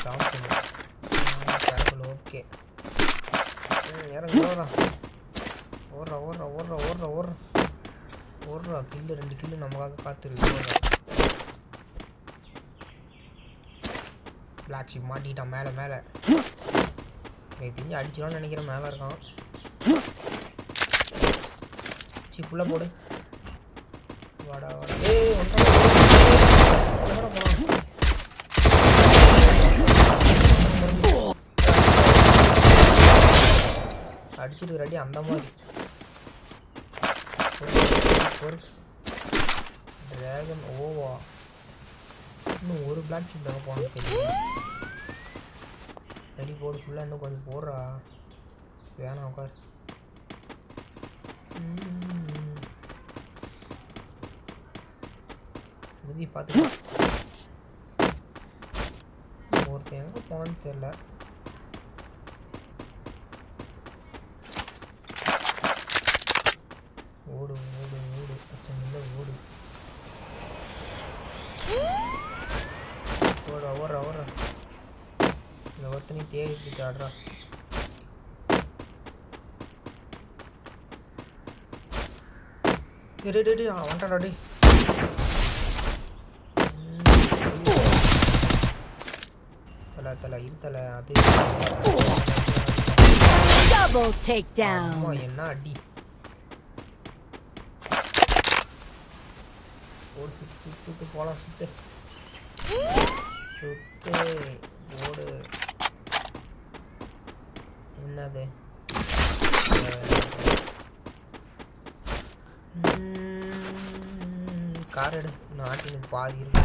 சாப்பிடணும். Correct. Okay இறங்க. ஓடுறா கில்லு 2 கில்லு நமக்காக காத்துருக்கு. பிளாக் ஷிப் மாட்டிக்கிட்டான் மேலே தெரிஞ்சு அடிச்சிடலாம்னு நினைக்கிறேன். மேலே இருக்கான். ஃபுல்லாக போடு. வாடா அடிச்சுட்டு ரெடி அந்த மாதிரி டிராகன் ஓவா. இன்னும் ஒரு பிளாக் ஷிப் தாங்க போனது தெரியும். ரெடி போடு ஃபுல்லாக. இன்னும் கொஞ்சம் போடுறா. வேணாம் உட்கார். முதி பார்த்து ஒருத்தன் எங்கே போனான்னு தெரில. ஓடு அச்சம் இல்லை. ஓடு இந்த ஒருத்தனையும் தேடி ஆடுறா. வந்துட்டாடி. தலை இருத்தலை அது என்ன அடி. ஓடு சுத்து போலாம். சுத்து ஓடு. என்னது கார் எடு. நாட்டினுக்கு பாதி இருக்கு.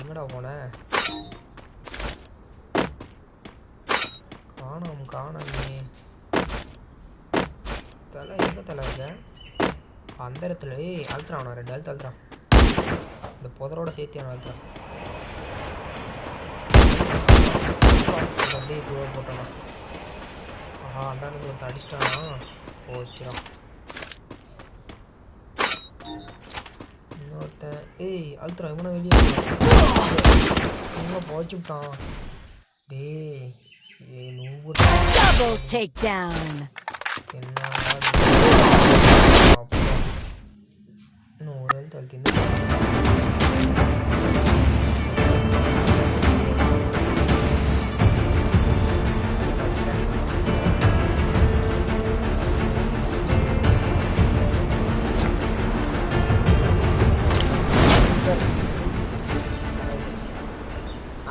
எங்கடா போன? காணாமே. தலை எங்க தலை இருக்க? அந்த இடத்துல அழுத்துறான். 2 அழுத்து அழுத்துறான். இந்த புதரோட சேர்த்து அழுத்துறான். அப்படியே தூர போட்டானா? ஆஹா அந்த ஒருத்தன் அடிச்சிட்டானா? போச்சுறான். இன்னொருத்தன் அழுத்துறான். இவனை வெளியே போச்சு விட்டான். இன்னும் ஒரு எழுத்து அழுத்தி.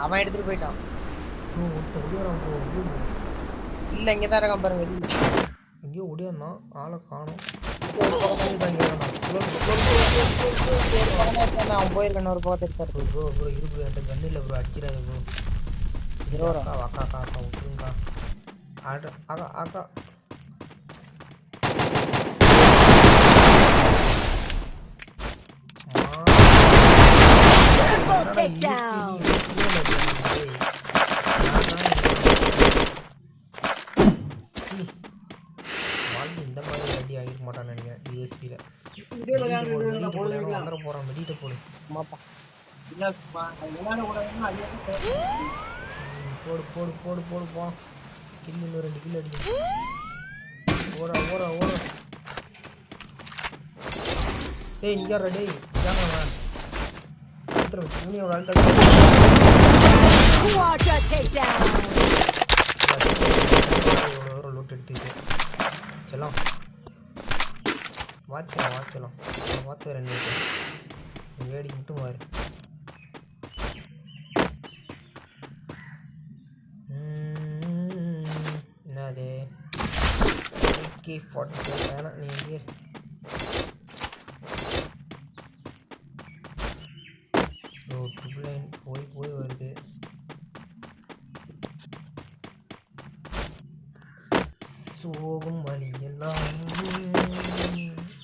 அவன் எடுத்துட்டு போயிட்டான். இல்ல இங்கதான் இருக்கான் பாருங்க. எங்கேயோ ஓடியாந்தான். ஆளை காணும். அவன் போயிருக்கான். ஒரு பக்கத்தை எடுத்தாரு. ப்ரோ இருக்கு. என்கிட்ட கண்ணு இல்லை ப்ரோ. அடிச்சிடாது ப்ரோ. அக்கா விட்டுருங்கக்கா. அக்கா இந்த மாதிரி ரெடி ஆகிருக்க மாட்டான்னு நினைக்கிறேன். டிஎஸ்பியில் வந்துட போகிறான். மெடிட்ட போடு. போடு போ. கில்லு 2 கில்லு அடிக்கும். ஓட நீங்க ரெடி. துணியோட லூட் எடுத்துக்கிட்டு செல்லாம். வாச்சலாம் 2 வேடி மட்டும் பாரு. என்னது AK-47 வேணாம். நீ எங்கே ட்ரிபிள் லைன் போய் வருது. சோகும் வழியெல்லாம்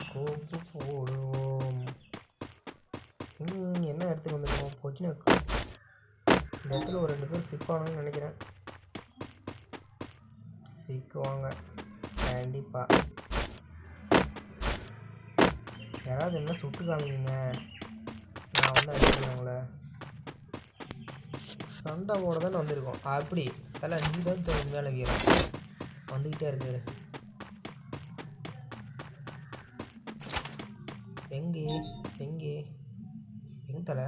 ஸ்கோப்பு போடுவோம். என்ன இடத்துக்கு வந்துருக்கோம்? போச்சுன்னு இந்த இடத்துல ஒரு 2 பேர் சிக்குவானுங்கன்னு நினைக்கிறேன். சிக்குவாங்க கண்டிப்பாக. யாராவது என்ன சுட்டு காமிங்க, நான் வந்து அடிக்கிறேன் உங்களை. சண்டை போட தானே வந்திருக்கோம். அப்படி தலை நீ தான் மேலே வீரம் வந்துக்கிட்டே இருக்காரு. எங்கே எங்கே எங்க தலை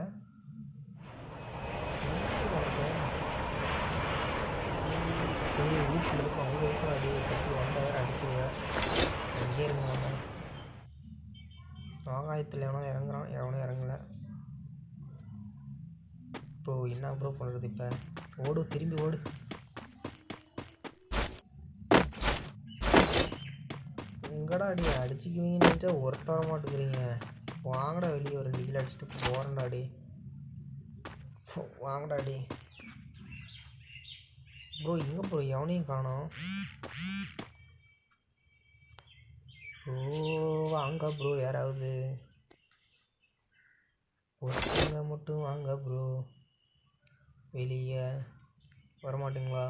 வீட்டில் இருக்கும். அவங்க இருக்கிற அடி கட்டி வந்தவர் அடிச்சிருவேன். எங்கே இருங்க ஆகாயத்தில் எவனோ இறங்குறான், எவனோ இறங்கலை. ப்ரோ என்ன ப்ரோ பண்ணுறது? இப்போ ஓடு, திரும்பி ஓடு. எங்கடா அடி அடிச்சுக்குவீங்கன்னு நினச்சா ஒருத்தர மாட்டேங்கிறீங்க. வாங்கடா வெளியே ஒரு 2 கிலோ அடிச்சுட்டு போகிறேன்டா அடி. வாங்கடா அடி. ப்ரோ எங்கே ப்ரோ? எவனையும் காணோம் ப்ரோ. வாங்க ப்ரோ, யாராவது ஒருத்தங்க மட்டும் வாங்க ப்ரோ. வெளியே வரமாட்டிங்களா?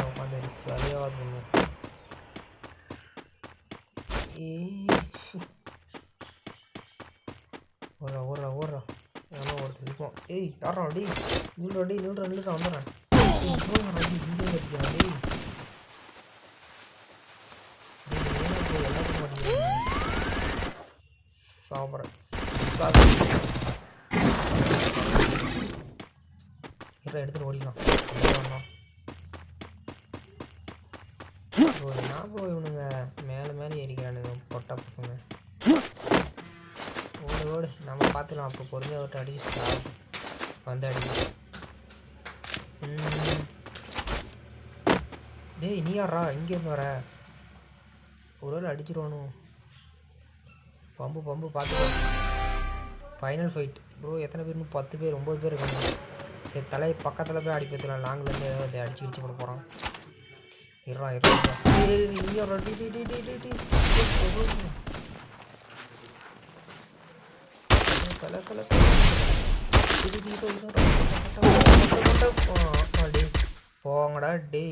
உட்காந்து சரியாவது பண்ணும். ஓடுறா ஓடுறா எவ்வளோ ஒருத்தர் இருக்கும். ஏய் யாரா அடி? நில்றா அடி, நில்றா வந்துடுறேன். அடி இங்கே அடிக்கிறான் அடி. எல்லாத்துக்கும் மாட்டேங்கிறேன். சாப்பிட்றேன் எடுத்துகிட்டு ஓடிக்கலாம். நான் போய் இவனுங்க மேலே ஏறிக்கிறானுங்க பொட்டா பசங்க. ஓடு ஓடு, நம்ம பார்த்துக்கலாம். அப்போ பொறுமையாக விட்டு அடிச்சுட்டா வந்து அடிக்கலாம். டேய் நீ யாரா இங்கேருந்து வர? ஒரு வேளை அடிச்சிருவானு. பம்பு பார்த்துக்கலாம். Final fight bro. எத்தனை பேர்? 10 பேர் 9 பேர் இருக்காங்க. சரி தலை பக்கத்தில் போய் அடி பார்த்துக்கலாம். லாங்கிலேருந்து ஏதாவது அடிச்சு கிடிச்சு போட போகிறான். இருறா போங்கடா டே.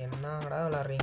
என்னங்கடா விளாட்றீங்க?